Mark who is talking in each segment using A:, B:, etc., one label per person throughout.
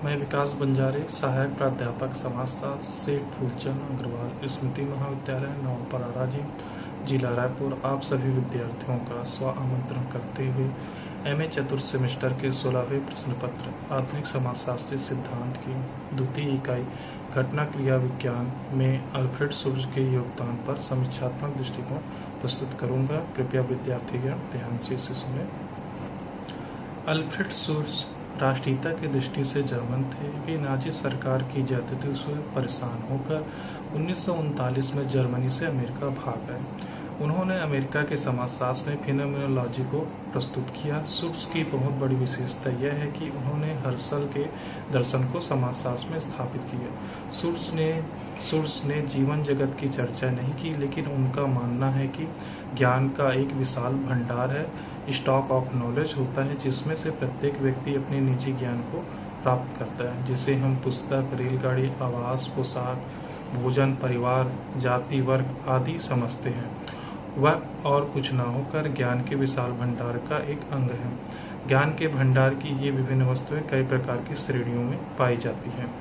A: मैं विकास बंजारे, सहायक प्राध्यापक समाजशास्त्र से फूलचंद अग्रवाल स्मृति महाविद्यालय नवपरा राजीव, जिला रायपुर, आप सभी विद्यार्थियों का स्व आमंत्रण करते हुए एमए चतुर्थ सेमेस्टर के 16वें प्रश्न पत्र आधुनिक समाजशास्त्री सिद्धांत की द्वितीय इकाई घटना क्रिया विज्ञान में अल्फ्रेड सुर्ज के योगदान पर समीक्षात्मक दृष्टिकोण प्रस्तुत करूंगा। कृपया विद्यार्थीगण ध्यान से इसे सुने। अल्फ्रेड सुर्ज राष्ट्रीयता की दृष्टि से जर्मन थे। वे नाजी सरकार की जातीयता से परेशान होकर 1939 में जर्मनी से अमेरिका भाग गए। उन्होंने अमेरिका के समाजशास्त्र में फिनोमेनोलॉजी को प्रस्तुत किया। सुर्ज की बहुत बड़ी विशेषता यह है कि उन्होंने हर्शल के दर्शन को समाजशास्त्र में स्थापित किया। सुर्ज ने जीवन जगत की चर्चा नहीं की, लेकिन उनका मानना है कि ज्ञान का एक विशाल भंडार है, स्टॉक ऑफ नॉलेज होता है, जिसमें से प्रत्येक व्यक्ति अपने निजी ज्ञान को प्राप्त करता है, जिसे हम पुस्तक, रेलगाड़ी, आवास, पोशाक, भोजन, परिवार, जाति, वर्ग आदि समझते हैं। वह और कुछ न होकर ज्ञान के विशाल भंडार का एक अंग है। ज्ञान के भंडार की ये विभिन्न वस्तुएं कई प्रकार की श्रेणियों में पाई जाती हैं।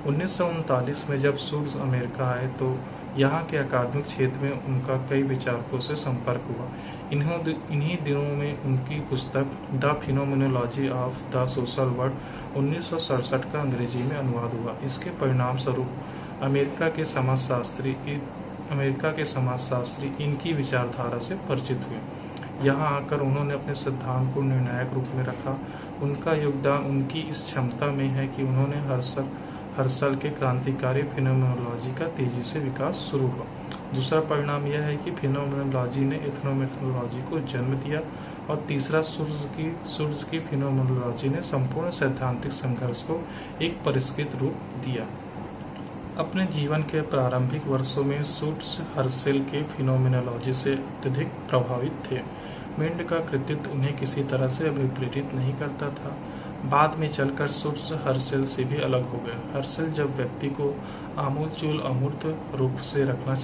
A: 1939 में जब सुर्ज अमेरिका आए तो यहाँ के अकादमिक क्षेत्र में उनका कई विचारकों से संपर्क हुआ। इन्हीं दिनों में उनकी पुस्तक the phenomenology of the social world 1967 का अंग्रेजी में अनुवाद हुआ। इसके परिणाम स्वरूप अमेरिका के समाजशास्त्री इनकी विचारधारा से परिचित हुए। यहाँ आकर उन्होंने अपने सिद्धांत को निर्णायक रूप में रखा। उनका योगदान उनकी इस क्षमता में है कि उन्होंने हर्शल के क्रांतिकारी फिनोमेनोलॉजी का तेजी से विकास शुरू हुआ। दूसरा परिणाम यह है कि फिनोमेनोलॉजी ने एथनोमेनोलॉजी को जन्म दिया, और तीसरा सुर्ज की फिनोमेनोलॉजी ने संपूर्ण सैद्धांतिक संघर्ष को एक परिष्कृत रूप दिया। अपने जीवन के प्रारंभिक वर्षों में सुर्ज हर्शल के फिनोमेनोलॉजी से अत्यधिक प्रभावित थे। मेंड का कृतित्व उन्हें किसी तरह से अभिप्रेरित नहीं करता था। बाद में चलकर सुर्ज हर्शल से भी अलग हो गए। हर्शल जब व्यक्ति को आमूलचूल अमूर्त रूप से रखना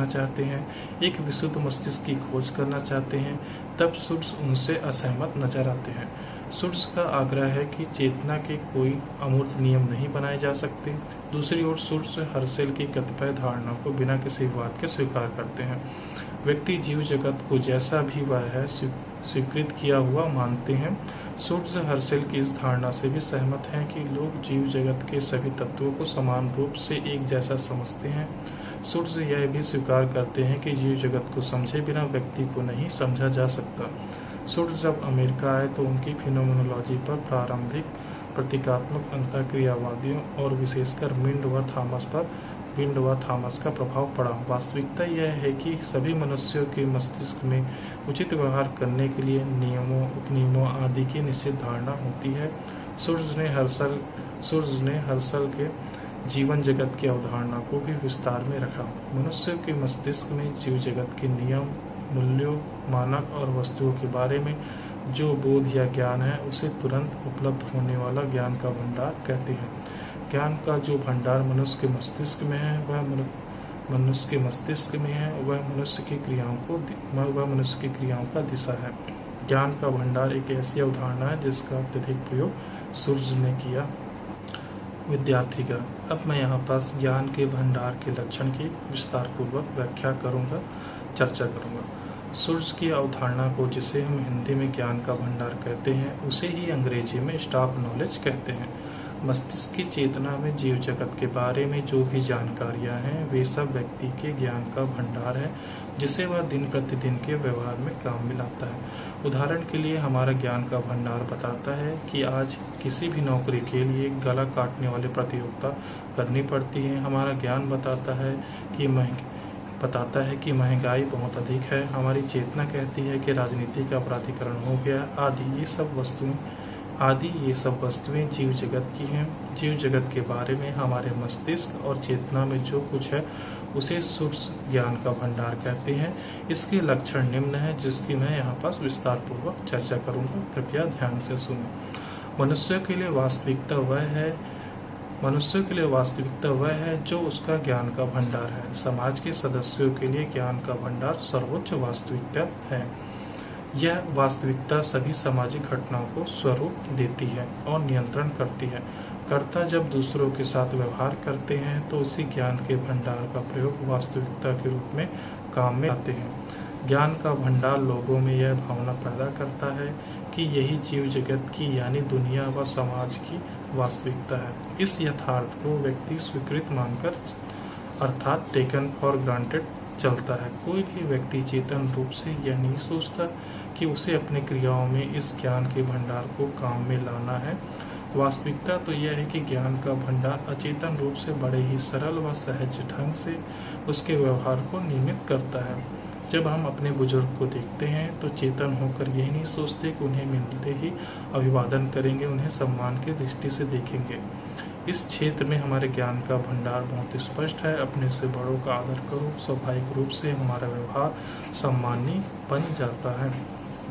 A: चाहते हैं, एक विशुद्ध मस्तिष्क की खोज करना चाहते हैं, तब सुर्ज उनसे असहमत नजर आते हैं। सुर्ज का आग्रह है कि चेतना के कोई अमूर्त नियम नहीं बनाए जा सकते। दूसरी ओर सुर्ज हर्शल की कतिपय धारणाओं को बिना किसी विवाद के स्वीकार करते हैं। व्यक्ति जीव जगत को जैसा भी वह है स्वीकृत किया हुआ मानते हैं। सुर्ज हर्शल की इस धारणा से भी सहमत हैं कि लोग जीव जगत के सभी तत्वों को समान रूप से एक जैसा समझते हैं। सुर्ज यह भी स्वीकार करते हैं कि जीव जगत को समझे बिना व्यक्ति को नहीं समझा जा सकता। सुर्ज जब अमेरिका आए तो उनकी फिनोमेनोलॉजी पर प्रारंभिक प्रतीकात्मक अंतःक्रियावादियों और विशेषकर विंड व थॉमस का प्रभाव पड़ा। वास्तविकता यह है कि सभी मनुष्यों के मस्तिष्क में उचित व्यवहार करने के लिए नियमों, उपनियमों आदि की निश्चित धारणा होती है। सुर्ज ने हर्शल के जीवन जगत की अवधारणा को भी विस्तार में रखा। मनुष्य के मस्तिष्क में जीव जगत के नियम, मूल्यों, मानक और वस्तुओं के बारे में जो बोध या ज्ञान है, उसे तुरंत उपलब्ध होने वाला ज्ञान का भंडार कहते हैं। ज्ञान का जो भंडार मनुष्य के मस्तिष्क में है, वह मनुष्य की क्रियाओं का दिशा है। ज्ञान का भंडार एक ऐसी अवधारणा है जिसका अत्यधिक प्रयोग सुर्ज ने किया। विद्यार्थीगण, अब मैं यहाँ पास ज्ञान के भंडार के लक्षण की विस्तार पूर्वक चर्चा करूँगा। सुर्ज की अवधारणा को, जिसे हम हिंदी में ज्ञान का भंडार कहते हैं, उसे ही अंग्रेजी में स्टॉक नॉलेज कहते हैं। मस्तिष्क की चेतना में जीव जगत के बारे में जो भी जानकारियां हैं, वे सब व्यक्ति के ज्ञान का भंडार है, जिसे वह दिन प्रतिदिन के व्यवहार में काम में लाता है। उदाहरण के लिए हमारा ज्ञान का भंडार बताता है कि आज किसी भी नौकरी के लिए गला काटने वाली प्रतियोगिता करनी पड़ती है। हमारा ज्ञान बताता है कि महंगाई बहुत अधिक है। हमारी चेतना कहती है कि राजनीति का अपराधीकरण हो गया। आदि ये सब वस्तुएं जीव जगत की हैं। जीव जगत के बारे में हमारे मस्तिष्क और चेतना में जो कुछ है, उसे सुर्ज ज्ञान का भंडार कहते हैं। इसके लक्षण निम्न है, जिसकी मैं यहाँ पास विस्तार पूर्वक चर्चा करूँगा। कृपया ध्यान से सुनें। मनुष्य के लिए वास्तविकता वह है जो उसका ज्ञान का भंडार है। समाज के सदस्यों के लिए ज्ञान का भंडार सर्वोच्च वास्तविकता है। यह वास्तविकता सभी सामाजिक घटनाओं को स्वरूप देती है और नियंत्रण करती है। कर्ता जब दूसरों के साथ व्यवहार करते हैं तो इसी ज्ञान के भंडार का प्रयोग वास्तविकता के रूप में काम में आते हैं। ज्ञान का भंडार लोगों में यह भावना पैदा करता है कि यही जीव जगत की यानी दुनिया व समाज की वास्तविकता है। इस यथार्थ को व्यक्ति स्वीकृत मानकर अर्थात टेकन फॉर ग्रांटेड चलता है। कोई भी व्यक्ति चेतन रूप से यह नहीं सोचता कि उसे अपनी क्रियाओं में इस ज्ञान के भंडार को काम में लाना है। वास्तविकता तो यह है कि ज्ञान का भंडार अचेतन रूप से बड़े ही सरल व सहज ढंग से उसके व्यवहार को नियमित करता है। जब हम अपने बुजुर्ग को देखते हैं तो चेतन होकर यही नहीं सोचते कि उन्हें मिलते ही अभिवादन करेंगे, उन्हें सम्मान की दृष्टि से देखेंगे। इस क्षेत्र में हमारे ज्ञान का भंडार बहुत स्पष्ट है। अपने से बड़ों का आदर करो, स्वाभाविक रूप से हमारा व्यवहार सम्माननीय बन जाता है।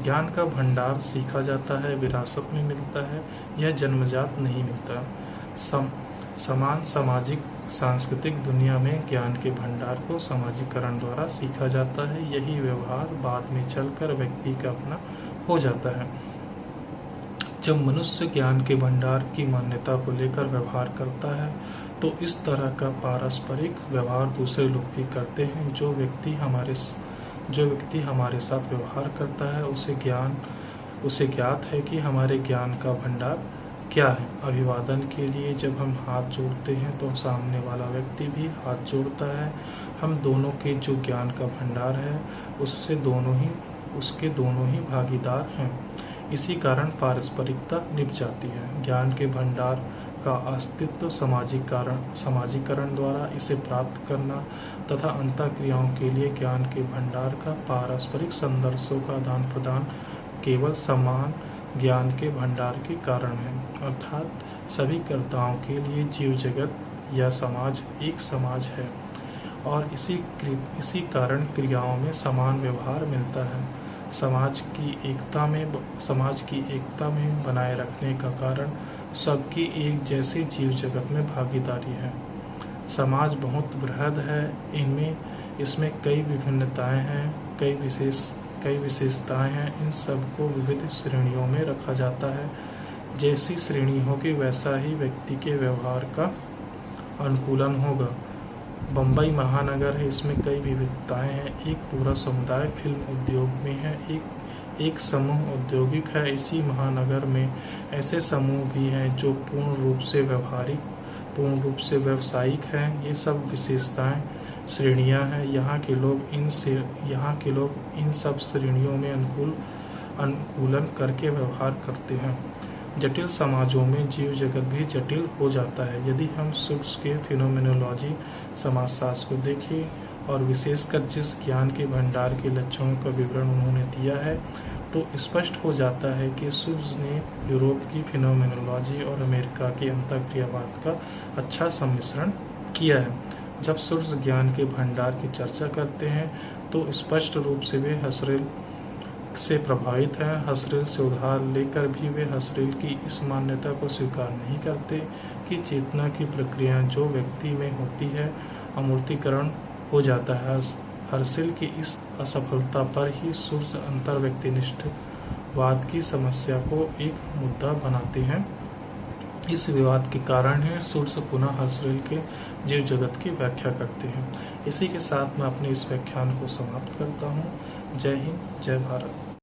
A: ज्ञान का भंडार सीखा जाता है, विरासत में मिलता है, यह जन्मजात नहीं मिलता। समान सामाजिक सांस्कृतिक दुनिया में ज्ञान के भंडार को सामाजिकरण द्वारा सीखा जाता है। यही व्यवहार बाद में चलकर व्यक्ति का अपना हो जाता है। जब मनुष्य ज्ञान के भंडार की मान्यता को लेकर व्यवहार करता है तो इस तरह का पारस्परिक व्यवहार दूसरे लोग भी करते हैं। जो व्यक्ति हमारे साथ व्यवहार करता है उसे ज्ञात है कि हमारे ज्ञान का भंडार क्या है। अभिवादन के लिए जब हम हाथ जोड़ते हैं तो सामने वाला व्यक्ति भी हाथ जोड़ता है। हम दोनों के जो ज्ञान का भंडार है उसके दोनों ही भागीदार हैं। इसी कारण पारस्परिकता निभ जाती है। ज्ञान के भंडार का अस्तित्व सामाजिकरण द्वारा इसे प्राप्त करना तथा अंतःक्रियाओं के लिए ज्ञान के भंडार का पारस्परिक संदर्शों का आदान प्रदान केवल समान ज्ञान के भंडार के कारण है। अर्थात सभी कर्ताओं के लिए जीव जगत या समाज एक समाज है और इसी कारण क्रियाओं में समान व्यवहार मिलता है। समाज की एकता में बनाए रखने का कारण सबकी एक जैसे जीव जगत में भागीदारी है। समाज बहुत बृहद है, इसमें कई विभिन्नताएं हैं, कई विशेषताएं हैं। इन सबको विविध श्रेणियों में रखा जाता है। जैसी श्रेणी होगी वैसा ही व्यक्ति के व्यवहार का अनुकूलन होगा। बम्बई महानगर है, इसमें कई विविधताएं हैं। एक पूरा समुदाय फिल्म उद्योग में है, एक समूह औद्योगिक है। इसी महानगर में ऐसे समूह भी हैं जो पूर्ण रूप से व्यावसायिक हैं। ये सब विशेषताएं श्रेणियां हैं। यहाँ के लोग इन सब श्रेणियों में अनुकूलन करके व्यवहार करते हैं। जटिल समाजों में जीव जगत भी जटिल हो जाता है। यदि हम सुट्स के फिनोमेनोलॉजी समाजशास्त्र को देखें और विशेषकर जिस ज्ञान के भंडार के लक्षणों का विवरण उन्होंने दिया है तो स्पष्ट हो जाता है कि सुट्स ने यूरोप की फिनोमेनोलॉजी और अमेरिका के अंतःक्रियावाद का अच्छा सम्मिश्रण किया है। जब सुट्स ज्ञान के भंडार की चर्चा करते हैं तो स्पष्ट रूप से वे हसरेल से प्रभावित हैं। हसरेल से उधार लेकर भी वे हसरेल की इस मान्यता को स्वीकार नहीं करते कि चेतना की प्रक्रिया जो व्यक्ति में होती है अमूर्तीकरण हो जाता है। हसरेल की इस असफलता पर ही सुट्स अंतर्व्यक्तिनिष्ठवाद की समस्या को एक मुद्दा बनाते हैं। इस विवाद के कारण ही सुट्स पुनः हसरेल के जीव जगत की व्याख्या करते हैं। इसी के साथ मैं अपने इस व्याख्यान को समाप्त करता हूँ। जय हिंद, जय भारत।